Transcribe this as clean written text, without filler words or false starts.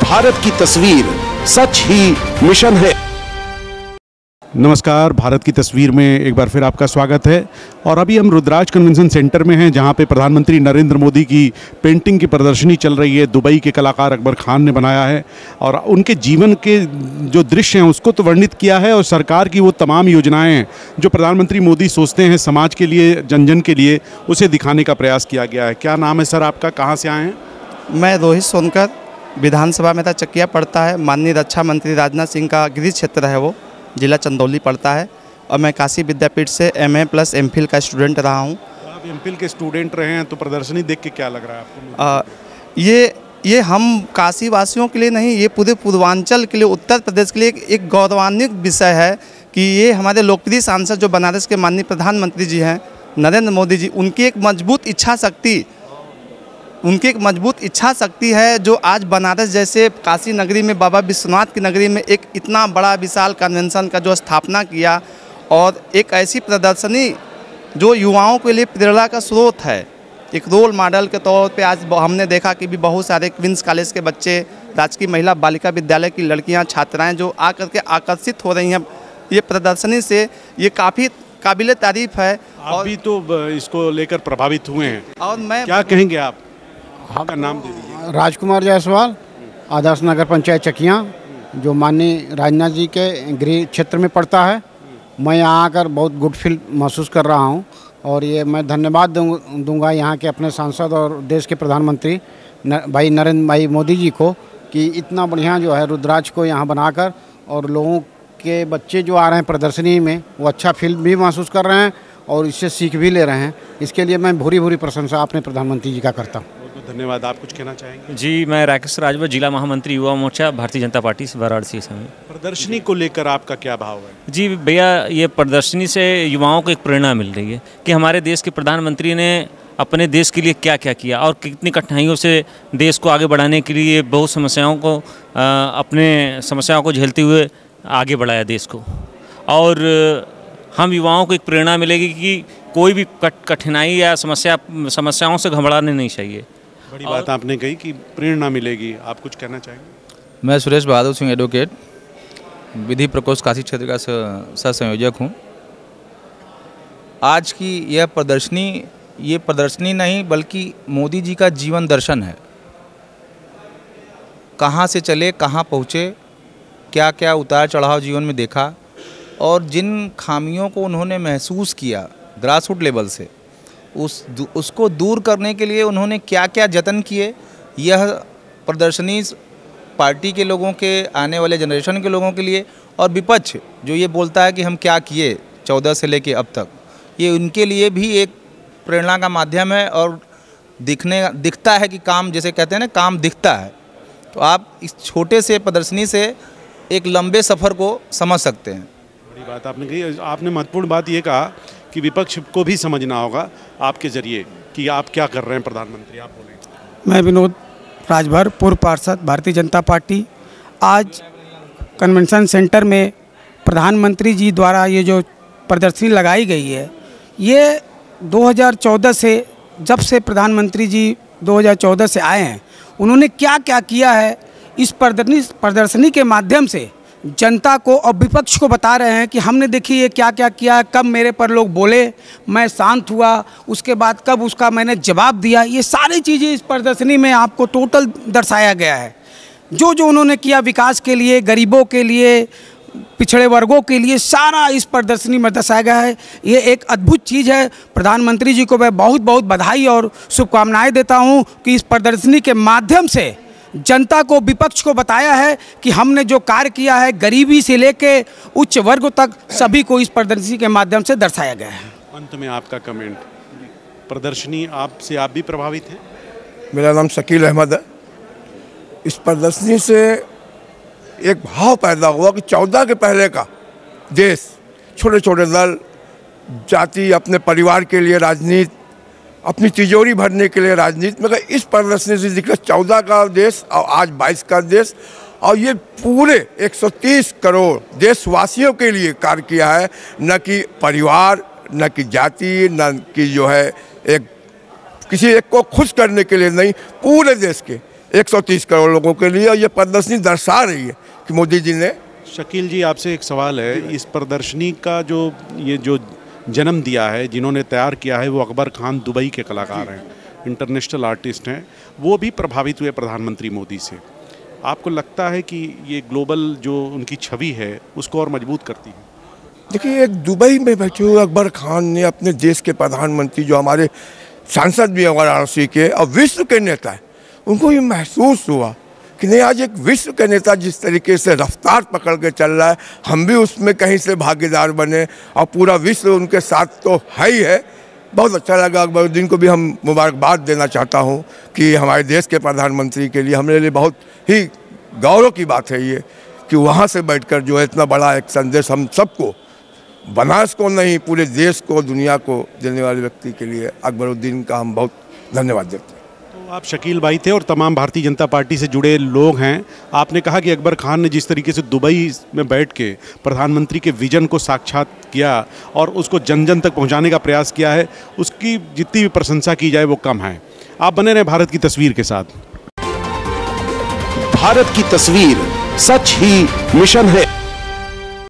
भारत की तस्वीर सच ही मिशन है। नमस्कार, भारत की तस्वीर में एक बार फिर आपका स्वागत है। और अभी हम रुद्राज कन्वेंशन सेंटर में हैं, जहां पे प्रधानमंत्री नरेंद्र मोदी की पेंटिंग की प्रदर्शनी चल रही है। दुबई के कलाकार अकबर खान ने बनाया है और उनके जीवन के जो दृश्य हैं उसको तो वर्णित किया है, और सरकार की वो तमाम योजनाएं हैं जो प्रधानमंत्री मोदी सोचते हैं समाज के लिए, जन जन के लिए, उसे दिखाने का प्रयास किया गया है। क्या नाम है सर आपका, कहाँ से आए हैं? मैं रोहित सोनकर, विधानसभा में था चकिया पड़ता है। माननीय रक्षा मंत्री राजनाथ सिंह का गृह क्षेत्र है, वो जिला चंदौली पड़ता है। और मैं काशी विद्यापीठ से MA प्लस MPhil का स्टूडेंट रहा हूँ। आप MPhil के स्टूडेंट रहे हैं, तो प्रदर्शनी देख के क्या लग रहा है आपको? ये हम काशी वासियों के लिए नहीं, ये पूरे पूर्वांचल के लिए, उत्तर प्रदेश के लिए एक गौरवान्वित विषय है कि ये हमारे लोकप्रिय सांसद जो बनारस के माननीय प्रधानमंत्री जी हैं नरेंद्र मोदी जी, उनकी एक मजबूत इच्छा शक्ति है जो आज बनारस जैसे काशी नगरी में, बाबा विश्वनाथ की नगरी में एक इतना बड़ा विशाल कन्वेंशन का जो स्थापना किया, और एक ऐसी प्रदर्शनी जो युवाओं के लिए प्रेरणा का स्रोत है, एक रोल मॉडल के तौर पे आज हमने देखा कि भी बहुत सारे क्वींस कॉलेज के बच्चे, राजकीय महिला बालिका विद्यालय की लड़कियां, छात्राएं जो आकर के आकर्षित हो रही हैं ये प्रदर्शनी से। ये काफ़ी काबिले तारीफ है। आप भी तो इसको लेकर प्रभावित हुए हैं, और मैं क्या कहेंगे आप? आपका नाम दे दीजिए। राजकुमार जायसवाल, आदर्श नगर पंचायत चकिया, जो माननीय राजनाथ जी के गृह क्षेत्र में पड़ता है। मैं यहाँ आकर बहुत गुड फील महसूस कर रहा हूँ, और ये मैं धन्यवाद दूंगा यहाँ के अपने सांसद और देश के प्रधानमंत्री भाई नरेंद्र भाई मोदी जी को, कि इतना बढ़िया जो है रुद्राज को यहाँ बनाकर, और लोगों के बच्चे जो आ रहे हैं प्रदर्शनी में वो अच्छा फील भी महसूस कर रहे हैं और इससे सीख भी ले रहे हैं। इसके लिए मैं भूरी भूरी प्रशंसा अपने प्रधानमंत्री जी का करता हूँ। धन्यवाद। आप कुछ कहना चाहेंगे? जी, मैं राकेश राजभर, जिला महामंत्री युवा मोर्चा, भारतीय जनता पार्टी से वाराणसी से। प्रदर्शनी को लेकर आपका क्या भाव है? जी भैया, ये प्रदर्शनी से युवाओं को एक प्रेरणा मिल रही है कि हमारे देश के प्रधानमंत्री ने अपने देश के लिए क्या क्या किया और कितनी कठिनाइयों से देश को आगे बढ़ाने के लिए बहुत अपने समस्याओं को झेलते हुए आगे बढ़ाया देश को। और हम युवाओं को एक प्रेरणा मिलेगी कि कोई भी कठिनाई या समस्याओं से घबराने नहीं चाहिए। बड़ी बात आपने कही कि प्रेरणा मिलेगी। आप कुछ कहना चाहेंगे? मैं सुरेश बहादुर सिंह, एडवोकेट, विधि प्रकोष्ठ काशी क्षेत्र का सह संयोजक हूँ। आज की यह प्रदर्शनी ये प्रदर्शनी नहीं बल्कि मोदी जी का जीवन दर्शन है। कहाँ से चले, कहाँ पहुँचे, क्या क्या उतार चढ़ाव जीवन में देखा, और जिन खामियों को उन्होंने महसूस किया ग्रासरूट लेवल से, उसको दूर करने के लिए उन्होंने क्या क्या जतन किए, यह प्रदर्शनी पार्टी के लोगों के, आने वाले जनरेशन के लोगों के लिए, और विपक्ष जो ये बोलता है कि हम क्या किए 14 से लेके अब तक, ये उनके लिए भी एक प्रेरणा का माध्यम है। और दिखता है कि काम, जैसे कहते हैं ना, काम दिखता है। तो आप इस छोटे से प्रदर्शनी से एक लंबे सफ़र को समझ सकते हैं। बड़ी बात आपने कही। आपने महत्वपूर्ण बात ये कहा कि विपक्ष को भी समझना होगा आपके जरिए कि आप क्या कर रहे हैं प्रधानमंत्री। आप बोलें। मैं विनोद राजभर, पूर्व पार्षद, भारतीय जनता पार्टी। आज कन्वेंशन सेंटर में प्रधानमंत्री जी द्वारा ये जो प्रदर्शनी लगाई गई है, ये 2014 से, जब से प्रधानमंत्री जी 2014 से आए हैं, उन्होंने क्या क्या किया है, इस प्रदर्शनी के माध्यम से जनता को और विपक्ष को बता रहे हैं कि हमने देखिए ये क्या क्या किया, कब मेरे पर लोग बोले मैं शांत हुआ, उसके बाद कब उसका मैंने जवाब दिया। ये सारी चीज़ें इस प्रदर्शनी में आपको टोटल दर्शाया गया है। जो जो उन्होंने किया विकास के लिए, गरीबों के लिए, पिछड़े वर्गों के लिए, सारा इस प्रदर्शनी में दर्शाया गया है। ये एक अद्भुत चीज़ है। प्रधानमंत्री जी को मैं बहुत बहुत बधाई और शुभकामनाएँ देता हूँ कि इस प्रदर्शनी के माध्यम से जनता को, विपक्ष को बताया है कि हमने जो कार्य किया है, गरीबी से लेके उच्च वर्ग तक सभी को इस प्रदर्शनी के माध्यम से दर्शाया गया है। अंत में आपका कमेंट। प्रदर्शनी आपसे आप भी प्रभावित हैं? मेरा नाम शकील अहमद है। इस प्रदर्शनी से एक भाव पैदा हुआ कि 14 के पहले का देश, छोटे छोटे दल, जाति, अपने परिवार के लिए राजनीति, अपनी तिजोरी भरने के लिए राजनीति, मगर इस प्रदर्शनी से दिखा 14 का देश और आज 22 का देश, और ये पूरे 130 करोड़ देशवासियों के लिए कार्य किया है, न कि परिवार, न कि जाति, न कि जो है एक किसी एक को खुश करने के लिए नहीं, पूरे देश के 130 करोड़ लोगों के लिए। और ये प्रदर्शनी दर्शा रही है कि मोदी जी ने। शकील जी, आपसे एक सवाल है, इस प्रदर्शनी का जो जन्म दिया है, जिन्होंने तैयार किया है, वो अकबर खान दुबई के कलाकार हैं, इंटरनेशनल आर्टिस्ट हैं, वो भी प्रभावित हुए प्रधानमंत्री मोदी से। आपको लगता है कि ये ग्लोबल जो उनकी छवि है उसको और मजबूत करती है? देखिए, एक दुबई में बैठे हुए अकबर खान ने अपने देश के प्रधानमंत्री, जो हमारे सांसद भी हैं वाराणसी के और विश्व के नेता हैं, उनको ये महसूस हुआ कि नहीं, आज एक विश्व के नेता जिस तरीके से रफ्तार पकड़ के चल रहा है, हम भी उसमें कहीं से भागीदार बने और पूरा विश्व उनके साथ तो है ही है। बहुत अच्छा लगा। अकबरुद्दीन को भी हम मुबारकबाद देना चाहता हूँ कि हमारे देश के प्रधानमंत्री के लिए हमारे लिए बहुत ही गौरव की बात है ये कि वहाँ से बैठकर जो है इतना बड़ा एक संदेश हम सबको, बनारस को नहीं पूरे देश को, दुनिया को देने वाले व्यक्ति के लिए अकबरुद्दीन का हम बहुत धन्यवाद देते हैं। तो आप शकील भाई थे और तमाम भारतीय जनता पार्टी से जुड़े लोग हैं। आपने कहा कि अकबर खान ने जिस तरीके से दुबई में बैठ के प्रधानमंत्री के विजन को साक्षात किया और उसको जन जन तक पहुंचाने का प्रयास किया है, उसकी जितनी भी प्रशंसा की जाए वो कम है। आप बने रहे भारत की तस्वीर के साथ। भारत की तस्वीर सच ही मिशन है।